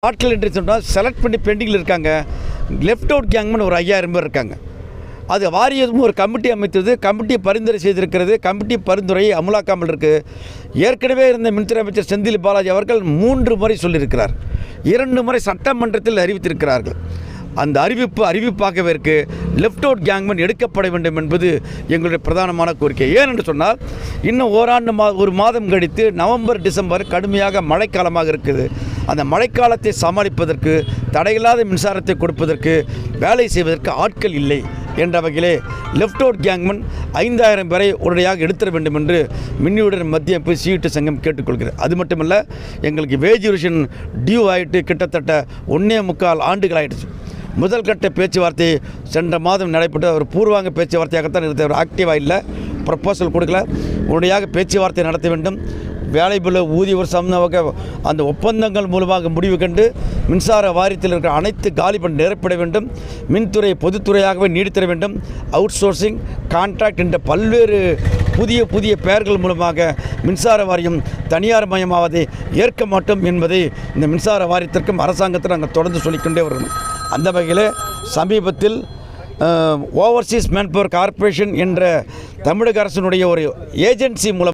ஆட்கள் என்று சொன்னால் செலக்ட் பண்ணி பெண்டிங்கில் இருக்காங்க. லெஃப்ட் அவுட் கேங்னு ஒரு 5000 பேர் இருக்காங்க. அது வாரியமும் ஒரு கமிட்டி அமைத்தது, கமிட்டி பரிந்துரை செய்திருக்கிறது. கமிட்டி பரிந்துரையை அமலாக்காமல் இருக்குது. ஏற்கனவே இருந்த மின்துறை அமைச்சர் செந்தில் பாலாஜி அவர்கள் 3 முறை சொல்லியிருக்கிறார். 2 முறை சட்டமன்றத்தில் அறிவித்திருக்கிறார்கள். அந்த அறிவிப்பாகவே இருக்குது. லெஃப்ட் அவுட் கேங்மேன் எடுக்கப்பட வேண்டும் என்பது எங்களுடைய பிரதானமான கோரிக்கை. ஏனென்று சொன்னால் இன்னும் ஒரு மாதம் கழித்து நவம்பர் டிசம்பர் கடுமையாக மழைக்காலமாக இருக்குது. அந்த மழைக்காலத்தை சமாளிப்பதற்கு, தடையில்லாத மின்சாரத்தை கொடுப்பதற்கு, வேலை செய்வதற்கு ஆட்கள் இல்லை என்ற வகையிலே லெஃப்ட் அவுட் கேங்மேன் 5000 பேரை உடனடியாக எடுத்துட வேண்டும் என்று மின்னியுடன் மத்திய அமைப்பு சீட்டு சங்கம் கேட்டுக்கொள்கிறது. அது மட்டுமல்ல, எங்களுக்கு வேஜ் ரிவிஷன் டியூ ஆகிட்டு கிட்டத்தட்ட 1.25 ஆண்டுகள் ஆகிடுச்சு. முதல் கட்ட பேச்சுவார்த்தை சென்ற மாதம் நடைபெற்ற ஒரு பூர்வாங்க பேச்சுவார்த்தையாகத்தான் இருந்த ஒரு ஆக்டிவாக இல்லை, ப்ரப்போசல் கொடுக்கல. உடனடியாக பேச்சுவார்த்தை நடத்த வேண்டும். வேலைபுல ஊதிய சம்பந்தமாக அந்த ஒப்பந்தங்கள் மூலமாக முடிவு கண்டு மின்சார வாரியத்தில் இருக்கிற அனைத்து காலி பண்ணி நிரப்பிட வேண்டும். மின்துறை பொதுத்துறையாகவே நீடித்திட வேண்டும். அவுட் சோர்சிங், கான்ட்ராக்ட் என்ற பல்வேறு புதிய பெயர்கள் மூலமாக மின்சார வாரியம் தனியார் மயமாவதை ஏற்க மாட்டோம் என்பதை இந்த மின்சார வாரியத்திற்கும் அரசாங்கத்தில் நாங்கள் தொடர்ந்து சொல்லிக்கொண்டே வரணும். அந்த வகையில் சமீபத்தில் ஓவர்சீஸ் மேன்பவர் கார்ப்பரேஷன் என்ற தமிழக அரசினுடைய ஒரு ஏஜென்சி மூலம்